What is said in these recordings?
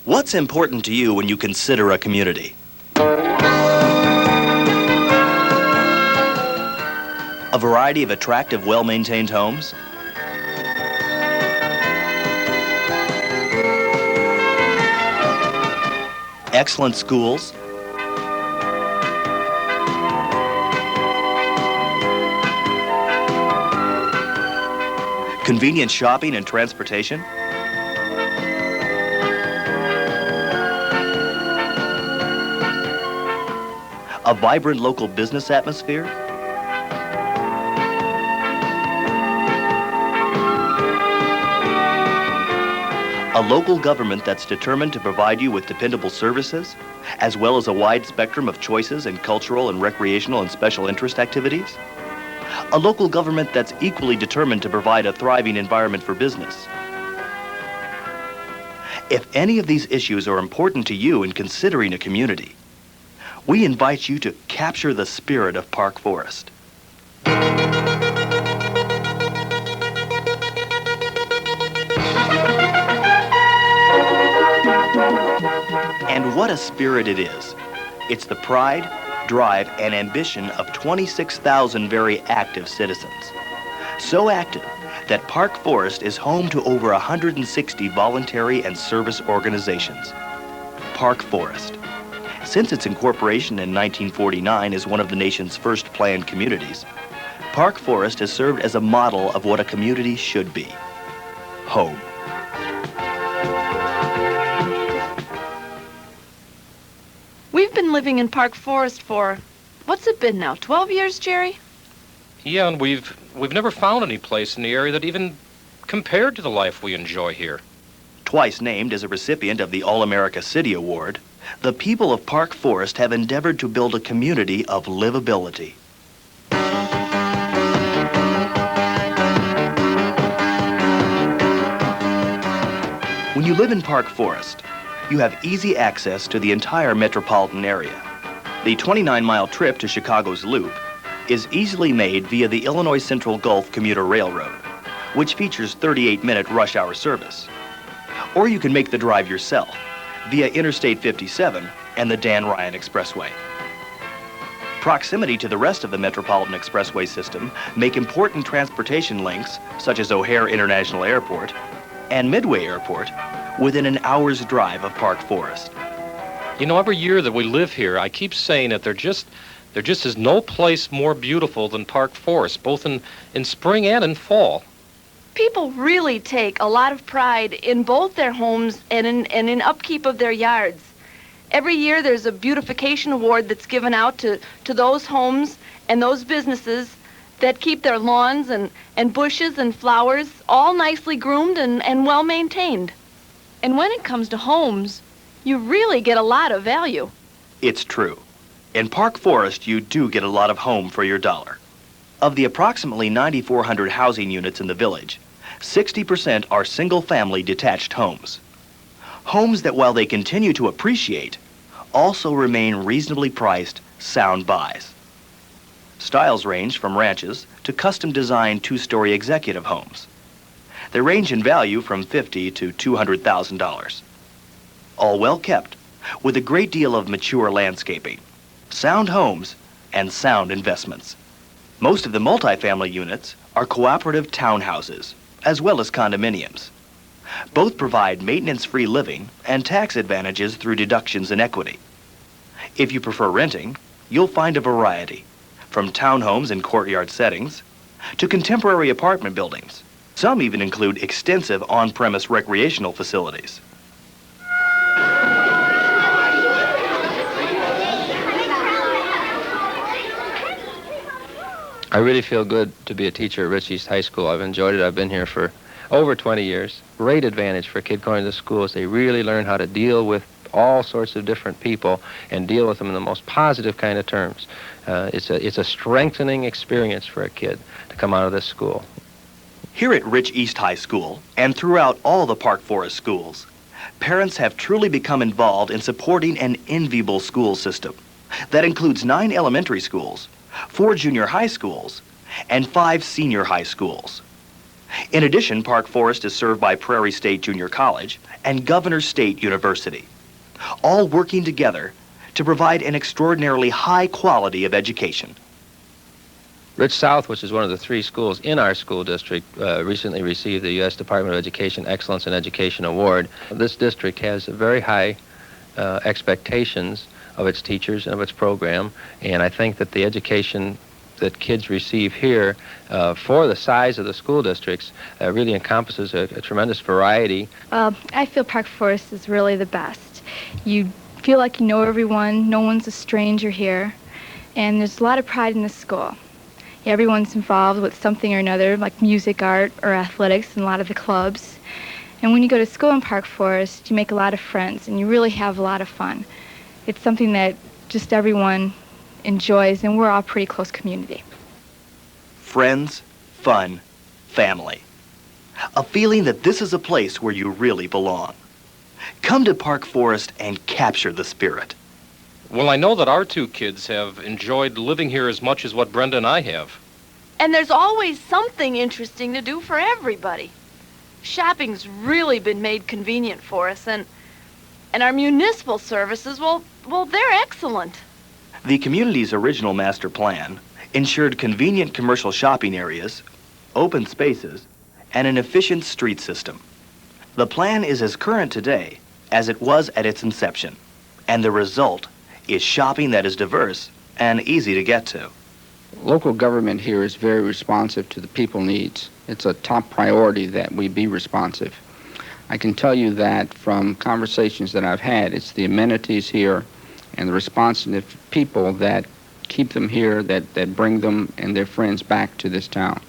What's important to you when you consider a community? A variety of attractive, well-maintained homes? Excellent schools? Convenient shopping and transportation? A vibrant local business atmosphere? A local government that's determined to provide you with dependable services, as well as a wide spectrum of choices in cultural and recreational and special interest activities? A local government that's equally determined to provide a thriving environment for business? If any of these issues are important to you in considering a community, we invite you to capture the spirit of Park Forest. And what a spirit it is. It's the pride, drive, and ambition of 26,000 very active citizens. So active that Park Forest is home to over 160 voluntary and service organizations. Park Forest. Since its incorporation in 1949 as one of the nation's first planned communities, Park Forest has served as a model of what a community should be. Home. We've been living in Park Forest for, what's it been now, 12 years, Jerry? Yeah, and we've never found any place in the area that even compared to the life we enjoy here. Twice named as a recipient of the All-America City Award, the people of Park Forest have endeavored to build a community of livability. When you live in Park Forest, you have easy access to the entire metropolitan area. The 29-mile trip to Chicago's Loop is easily made via the Illinois Central Gulf Commuter Railroad, which features 38-minute rush hour service. Or you can make the drive yourself via Interstate 57 and the Dan Ryan Expressway. Proximity to the rest of the Metropolitan Expressway system make important transportation links, such as O'Hare International Airport and Midway Airport, within an hour's drive of Park Forest. You know, every year that we live here, I keep saying that there just is no place more beautiful than Park Forest, both in spring and in fall. People really take a lot of pride in both their homes and in upkeep of their yards. Every year there's a beautification award that's given out to those homes and those businesses that keep their lawns and bushes and flowers all nicely groomed and well maintained. And when it comes to homes, you really get a lot of value. It's true. In Park Forest, you do get a lot of home for your dollar. Of the approximately 9,400 housing units in the village, 60% are single-family detached homes. Homes that, while they continue to appreciate, also remain reasonably priced sound buys. Styles range from ranches to custom-designed two-story executive homes. They range in value from $50,000 to $200,000. All well kept, with a great deal of mature landscaping, sound homes, and sound investments. Most of the multifamily units are cooperative townhouses, as well as condominiums. Both provide maintenance-free living and tax advantages through deductions in equity. If you prefer renting, you'll find a variety, from townhomes in courtyard settings to contemporary apartment buildings. Some even include extensive on-premise recreational facilities. I really feel good to be a teacher at Rich East High School. I've enjoyed it. I've been here for over 20 years. Great advantage for a kid going to the school is they really learn how to deal with all sorts of different people and deal with them in the most positive kind of terms. It's a strengthening experience for a kid to come out of this school. Here at Rich East High School, and throughout all the Park Forest schools, parents have truly become involved in supporting an enviable school system that includes 9 elementary schools, 4 junior high schools, and 5 senior high schools. In addition, Park Forest is served by Prairie State Junior College and Governor State University, all working together to provide an extraordinarily high quality of education. Rich South, which is one of the 3 schools in our school district, recently received the U.S. Department of Education Excellence in Education Award. This district has very high expectations of its teachers and of its program, and I think that the education that kids receive here for the size of the school districts really encompasses a tremendous variety. I feel Park Forest is really the best. You feel like you know everyone, no one's a stranger here, and there's a lot of pride in this school. Everyone's involved with something or another, like music, art, or athletics in a lot of the clubs. And when you go to school in Park Forest, you make a lot of friends, and you really have a lot of fun. It's something that just everyone enjoys, and we're all a pretty close community. Friends, fun, family. A feeling that this is a place where you really belong. Come to Park Forest and capture the spirit. Well, I know that our 2 kids have enjoyed living here as much as what Brenda and I have. And there's always something interesting to do for everybody. Shopping's really been made convenient for us, and our municipal services, well, they're excellent. The community's original master plan ensured convenient commercial shopping areas, open spaces, and an efficient street system. The plan is as current today as it was at its inception, and the result is shopping that is diverse and easy to get to. Local government here is very responsive to the people's needs. It's a top priority that we be responsive. I can tell you that from conversations that I've had, it's the amenities here and the responsive people that keep them here, that bring them and their friends back to this town.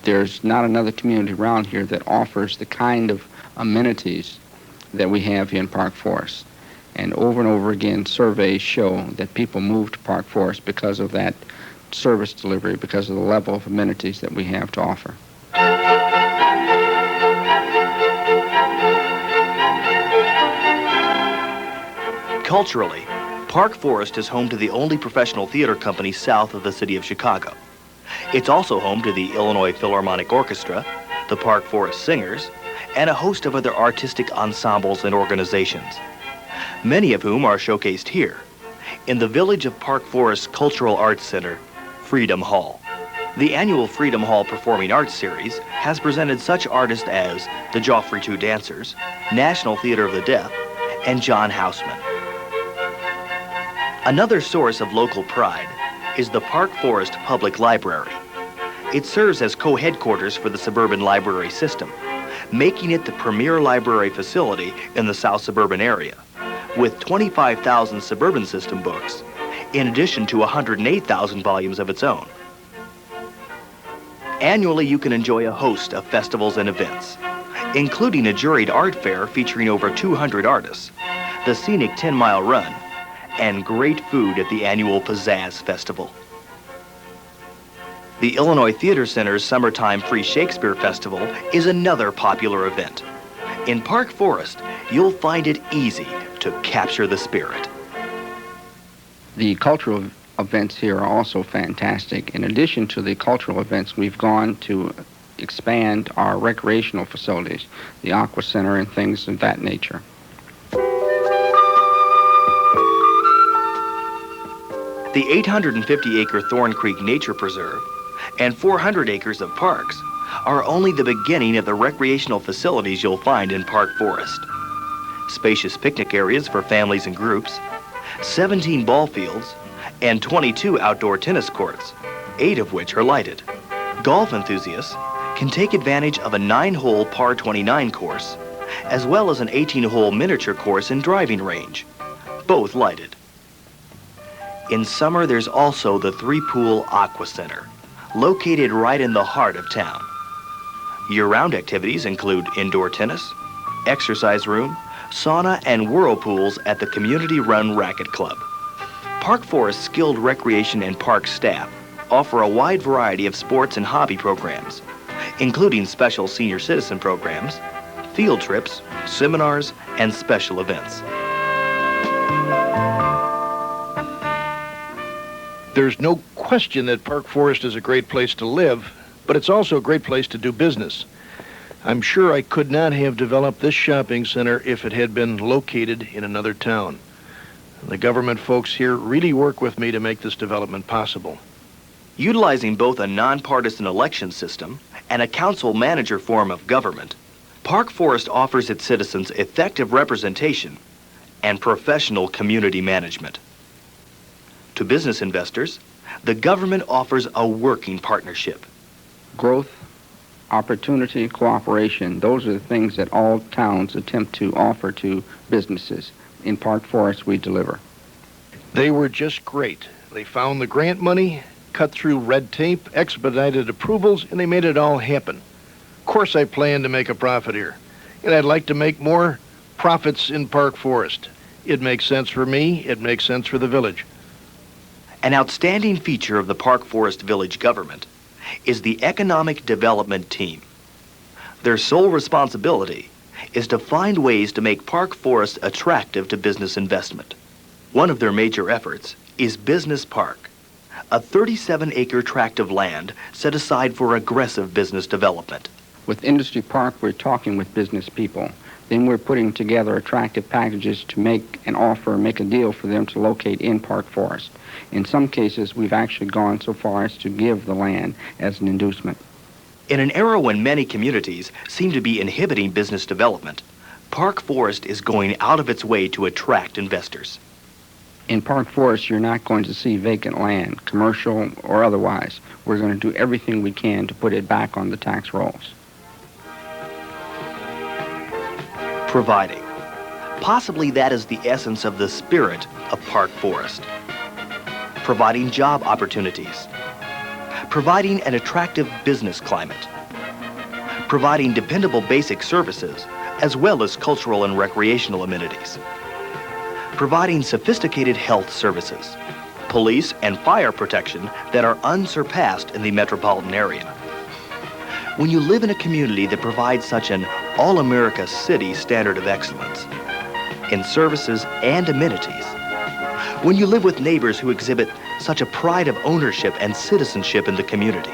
There's not another community around here that offers the kind of amenities that we have here in Park Forest. And over again, surveys show that people move to Park Forest because of that service delivery, because of the level of amenities that we have to offer. Culturally, Park Forest is home to the only professional theater company south of the city of Chicago. It's also home to the Illinois Philharmonic Orchestra, the Park Forest Singers, and a host of other artistic ensembles and organizations, many of whom are showcased here in the Village of Park Forest Cultural Arts Center, Freedom Hall. The annual Freedom Hall Performing Arts Series has presented such artists as the Joffrey Two Dancers, National Theater of the Deaf, and John Houseman. Another source of local pride is the Park Forest Public Library. It serves as co-headquarters for the suburban library system, making it the premier library facility in the South Suburban area, with 25,000 suburban system books, in addition to 108,000 volumes of its own. Annually, you can enjoy a host of festivals and events, including a juried art fair featuring over 200 artists, the scenic 10-mile run, and great food at the annual Pizzazz Festival. The Illinois Theater Center's Summertime Free Shakespeare Festival is another popular event. In Park Forest, you'll find it easy to capture the spirit. The cultural events here are also fantastic. In addition to the cultural events, we've gone to expand our recreational facilities, the Aqua Center and things of that nature. The 850-acre Thorn Creek Nature Preserve and 400 acres of parks are only the beginning of the recreational facilities you'll find in Park Forest. Spacious picnic areas for families and groups, 17 ball fields, and 22 outdoor tennis courts, 8 of which are lighted. Golf enthusiasts can take advantage of a 9-hole par 29 course, as well as an 18-hole miniature course and driving range, both lighted. In summer, there's also the 3-pool Aqua Center, located right in the heart of town. Year-round activities include indoor tennis, exercise room, sauna, and whirlpools at the community-run Racket Club. Park Forest skilled recreation and park staff offer a wide variety of sports and hobby programs, including special senior citizen programs, field trips, seminars, and special events. There's no question that Park Forest is a great place to live, but it's also a great place to do business. I'm sure I could not have developed this shopping center if it had been located in another town. The government folks here really work with me to make this development possible. Utilizing both a nonpartisan election system and a council-manager form of government, Park Forest offers its citizens effective representation and professional community management. To business investors, the government offers a working partnership. Growth, opportunity, cooperation, those are the things that all towns attempt to offer to businesses. In Park Forest, we deliver. They were just great. They found the grant money, cut through red tape, expedited approvals, and they made it all happen. Of course, I plan to make a profit here, and I'd like to make more profits in Park Forest. It makes sense for me, it makes sense for the village. An outstanding feature of the Park Forest Village government is the Economic Development Team. Their sole responsibility is to find ways to make Park Forest attractive to business investment. One of their major efforts is Business Park, a 37-acre tract of land set aside for aggressive business development. With Industry Park, we're talking with business people. Then we're putting together attractive packages to make an offer, make a deal for them to locate in Park Forest. In some cases, we've actually gone so far as to give the land as an inducement. In an era when many communities seem to be inhibiting business development, Park Forest is going out of its way to attract investors. In Park Forest, you're not going to see vacant land, commercial or otherwise. We're going to do everything we can to put it back on the tax rolls. Providing. Possibly that is the essence of the spirit of Park Forest. Providing job opportunities. Providing an attractive business climate. Providing dependable basic services, as well as cultural and recreational amenities. Providing sophisticated health services, police and fire protection that are unsurpassed in the metropolitan area. When you live in a community that provides such an all-America city standard of excellence in services and amenities, when you live with neighbors who exhibit such a pride of ownership and citizenship in the community,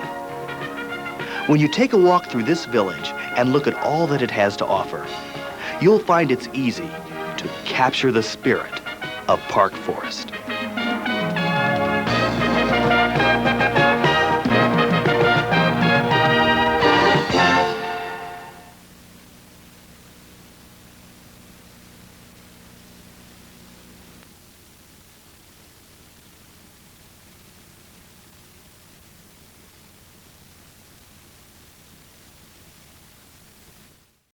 when you take a walk through this village and look at all that it has to offer, you'll find it's easy to capture the spirit of Park Forest.